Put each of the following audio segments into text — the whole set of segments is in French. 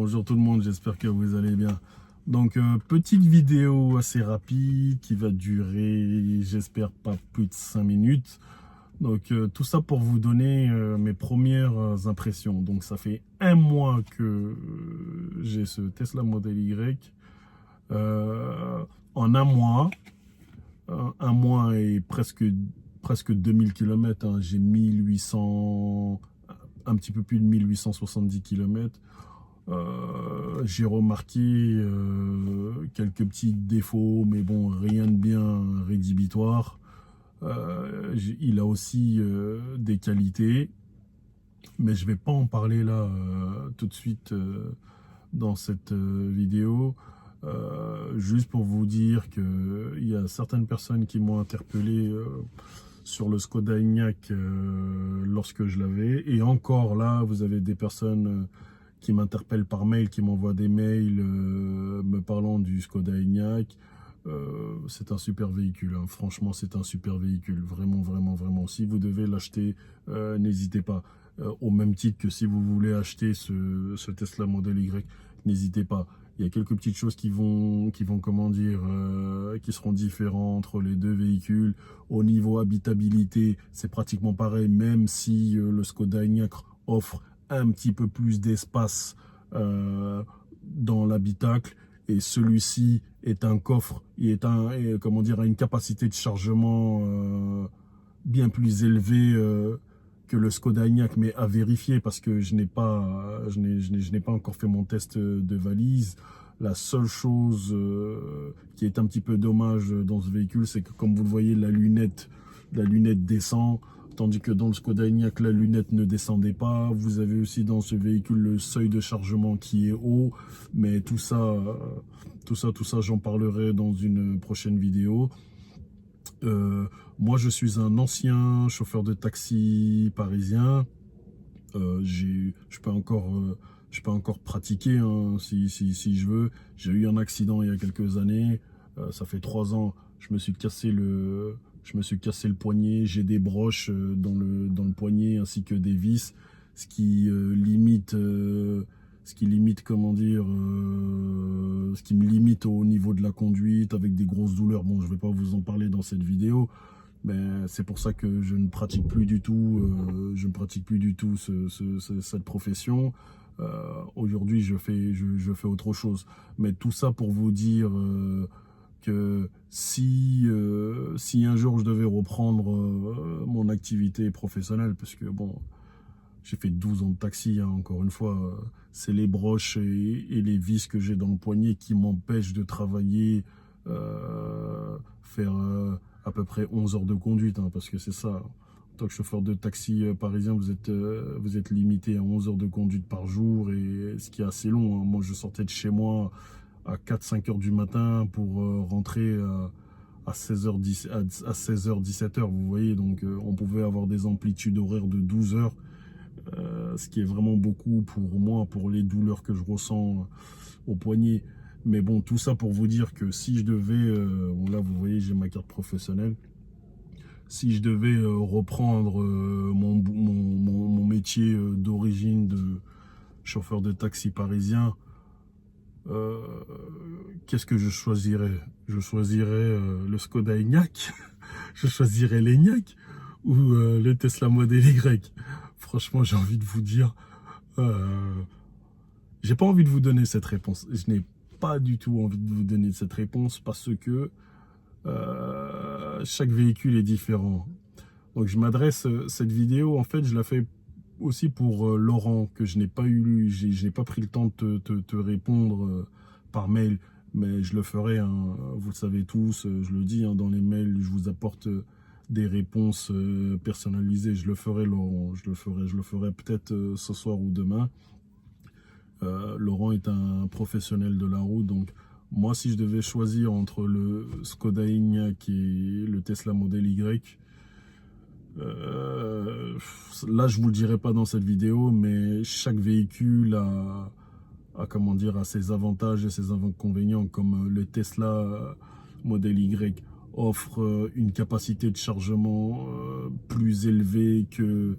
Bonjour tout le monde, j'espère que vous allez bien. Donc, petite vidéo assez rapide qui va durer, j'espère, pas plus de 5 minutes. Donc, tout ça pour vous donner mes premières impressions. Donc, ça fait un mois que j'ai ce Tesla Model Y. En un mois et presque 2000 km, hein, j'ai 1800, un petit peu plus de 1870 km. J'ai remarqué quelques petits défauts, mais bon, rien de bien rédhibitoire. Il a aussi des qualités, mais je vais pas en parler là tout de suite dans cette vidéo. Juste pour vous dire qu'il y a certaines personnes qui m'ont interpellé sur le Skoda Enyaq lorsque je l'avais. Et encore là, vous avez des personnes qui m'interpellent par mail, qui m'envoient des mails me parlant du Skoda Enyaq. C'est un super véhicule, hein. Franchement, c'est un super véhicule. Vraiment, vraiment, vraiment. Si vous devez l'acheter, n'hésitez pas. Au même titre que si vous voulez acheter ce Tesla Model Y, n'hésitez pas. Il y a quelques petites choses qui vont comment dire, qui seront différentes entre les deux véhicules. Au niveau habitabilité, c'est pratiquement pareil, même si le Skoda Enyaq offre un petit peu plus d'espace dans l'habitacle. Et celui-ci est un coffre, comment dire, a une capacité de chargement bien plus élevée que le Skoda Enyaq, mais à vérifier parce que je n'ai pas encore fait mon test de valise. La seule chose qui est un petit peu dommage dans ce véhicule, c'est que comme vous le voyez, la lunette descend, tandis que dans le Skoda Enyaq, la lunette ne descendait pas. Vous avez aussi dans ce véhicule le seuil de chargement qui est haut, mais tout ça, j'en parlerai dans une prochaine vidéo. Moi, je suis un ancien chauffeur de taxi parisien. Je peux encore pratiquer, hein, si je veux. J'ai eu un accident il y a quelques années. Ça fait 3 ans. Je me suis cassé le poignet. J'ai des broches dans le poignet ainsi que des vis, ce qui limite, comment dire, ce qui me limite au niveau de la conduite avec des grosses douleurs. Bon, je vais pas vous en parler dans cette vidéo, mais c'est pour ça que je ne pratique plus du tout, cette profession. Aujourd'hui, je fais autre chose. Mais tout ça pour vous dire que si un jour je devais reprendre mon activité professionnelle, parce que bon, j'ai fait 12 ans de taxi, hein, encore une fois, c'est les broches et les vis que j'ai dans le poignet qui m'empêchent de travailler, faire à peu près 11 heures de conduite, hein, parce que c'est ça. En tant que chauffeur de taxi parisien, vous êtes limité à 11 heures de conduite par jour, et ce qui est assez long, hein. Moi, je sortais de chez moi à 4-5 heures du matin pour rentrer à 16h, à 16h, 17h, vous voyez. Donc, on pouvait avoir des amplitudes horaires de 12 heures. Ce qui est vraiment beaucoup pour moi, pour les douleurs que je ressens au poignet. Mais bon, tout ça pour vous dire que si je devais, bon là vous voyez, j'ai ma carte professionnelle, si je devais reprendre mon métier d'origine de chauffeur de taxi parisien, qu'est-ce que je choisirais? Je choisirais le Skoda Enyaq, je choisirais l'Enyaq ou le Tesla Model Y. Franchement, j'ai envie de vous dire, j'ai pas envie de vous donner cette réponse. Je n'ai pas du tout envie de vous donner cette réponse parce que chaque véhicule est différent. Donc je m'adresse, cette vidéo, en fait, je la fais aussi pour Laurent, que je n'ai pas pris le temps de te répondre par mail, mais je le ferai, hein, vous le savez tous, je le dis, hein, dans les mails, je vous apporte des réponses personnalisées. Je le ferai, Laurent, je le ferai peut-être ce soir ou demain. Laurent est un professionnel de la route, donc moi, si je devais choisir entre le Skoda Enyaq et le Tesla Model Y, là, je vous le dirai pas dans cette vidéo, mais chaque véhicule comment dire, a ses avantages et ses inconvénients, comme le Tesla Model Y offre une capacité de chargement plus élevée que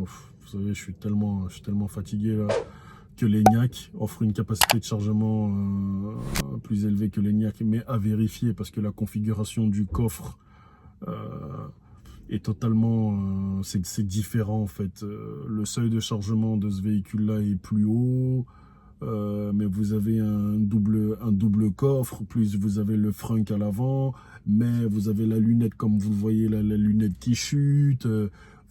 Oh, vous savez, je suis tellement fatigué là, que l'ENIAC offre une capacité de chargement plus élevée que l'ENIAC, mais à vérifier parce que la configuration du coffre est totalement, c'est différent en fait. Le seuil de chargement de ce véhicule-là est plus haut. Mais vous avez un double coffre, plus vous avez le frunk à l'avant, mais vous avez la lunette, comme vous voyez, la lunette qui chute,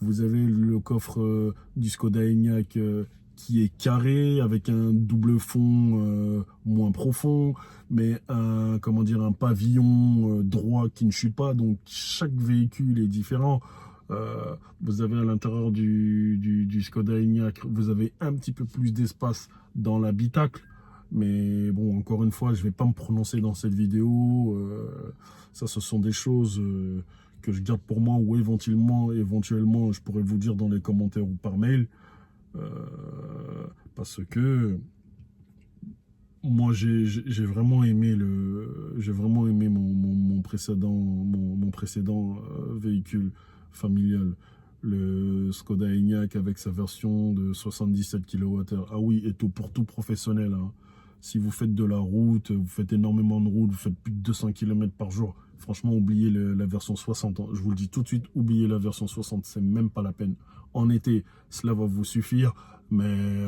vous avez le coffre du Skoda Enyaq qui est carré, avec un double fond moins profond, mais comment dire, un pavillon droit qui ne chute pas, donc chaque véhicule est différent. Vous avez à l'intérieur du Skoda Enyaq, vous avez un petit peu plus d'espace dans l'habitacle, mais bon, encore une fois, je vais pas me prononcer dans cette vidéo. Ça, ce sont des choses que je garde pour moi, ou éventuellement, je pourrais vous dire dans les commentaires ou par mail, parce que moi, j'ai vraiment aimé mon précédent véhicule familial, le Skoda Enyaq avec sa version de 77 kWh. Ah oui, et pour tout professionnel, hein. Si vous faites de la route, vous faites énormément de route, vous faites plus de 200 km par jour, franchement, oubliez la version 60. Hein. Je vous le dis tout de suite, oubliez la version 60, c'est même pas la peine. En été, cela va vous suffire, mais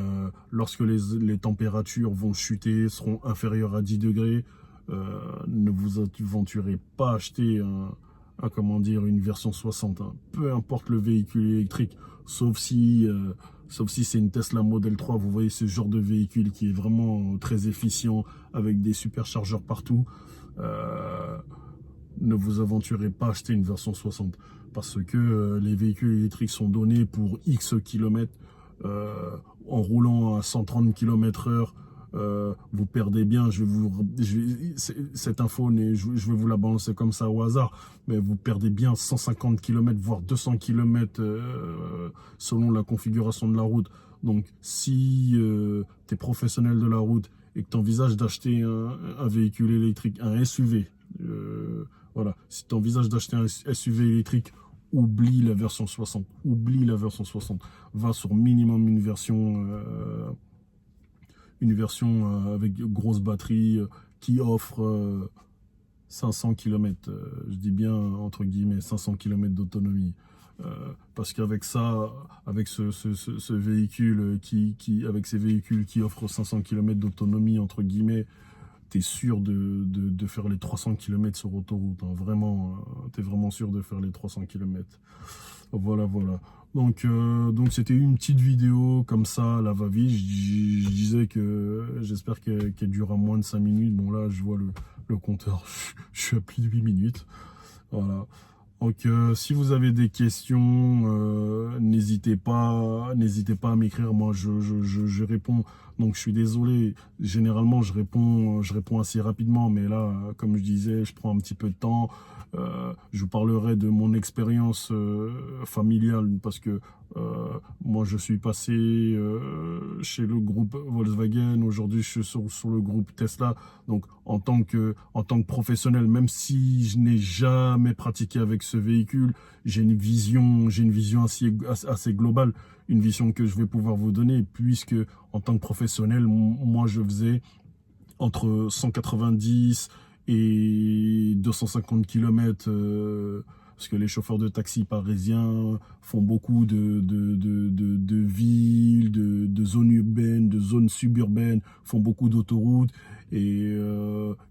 lorsque les températures vont chuter, seront inférieures à 10 degrés, ne vous aventurez pas à acheter comment dire, une version 60, hein. Peu importe le véhicule électrique, sauf si c'est une Tesla Model 3, vous voyez ce genre de véhicule qui est vraiment très efficient, avec des superchargeurs partout. Ne vous aventurez pas à acheter une version 60, parce que les véhicules électriques sont donnés pour X kilomètres. En roulant à 130 km/h, vous perdez bien. Cette info, je vais vous la balancer comme ça au hasard, mais vous perdez bien 150 km, voire 200 km selon la configuration de la route. Donc, si tu es professionnel de la route et que tu envisages d'acheter un véhicule électrique, un SUV, voilà, si tu envisages d'acheter un SUV électrique, oublie la version 60. Oublie la version 60. Va sur minimum une version avec grosse batterie qui offre 500 km. Je dis bien entre guillemets 500 km d'autonomie. Parce qu'avec ça, avec ce véhicule avec ces véhicules qui offrent 500 km d'autonomie entre guillemets, tu es sûr de faire les 300 km sur autoroute. Hein. Vraiment, tu es vraiment sûr de faire les 300 km. Voilà. Donc c'était une petite vidéo comme ça, à la va-vite. Je disais que j'espère qu'elle durera moins de 5 minutes. Bon, là, je vois le compteur. Je suis à plus de 8 minutes. Voilà. Donc, si vous avez des questions, n'hésitez pas à m'écrire. Moi, je réponds. Donc, je suis désolé. Généralement, je réponds assez rapidement. Mais là, comme je disais, je prends un petit peu de temps. Je vous parlerai de mon expérience familiale parce que moi, je suis passé chez le groupe Volkswagen. Aujourd'hui, je suis sur le groupe Tesla. Donc, en tant que professionnel, même si je n'ai jamais pratiqué avec ce véhicule, j'ai une vision assez globale, une vision que je vais pouvoir vous donner, puisque en tant que professionnel, moi, je faisais entre 190 et 250 km, parce que les chauffeurs de taxi parisiens font beaucoup de villes, de zones urbaines, de zones suburbaines, font beaucoup d'autoroutes. Et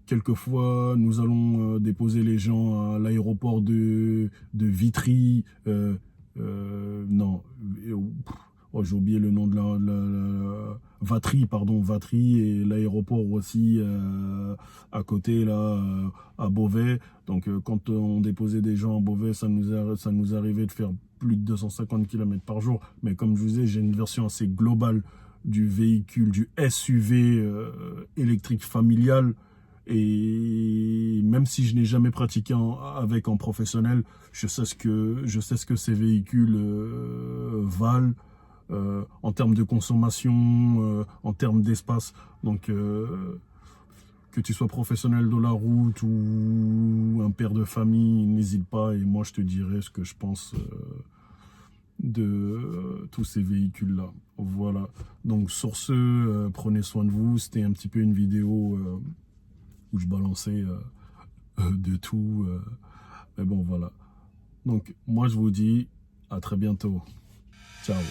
quelquefois, nous allons déposer les gens à l'aéroport de Vitry. Non, oh, j'ai oublié le nom de Vatry, Vatry, et l'aéroport aussi à côté, là, à Beauvais. Donc, quand on déposait des gens à Beauvais, ça nous arrivait de faire plus de 250 km par jour. Mais comme je vous disais, j'ai une version assez globale du véhicule, du SUV électrique familial. Et même si je n'ai jamais pratiqué avec en professionnel, je sais ce que ces véhicules valent. En termes de consommation, en termes d'espace. Donc, que tu sois professionnel de la route ou un père de famille, n'hésite pas et moi je te dirai ce que je pense de tous ces véhicules-là. Voilà. Donc sur ce, prenez soin de vous. C'était un petit peu une vidéo où je balançais de tout. Mais bon, voilà. Donc moi, je vous dis à très bientôt. Ciao.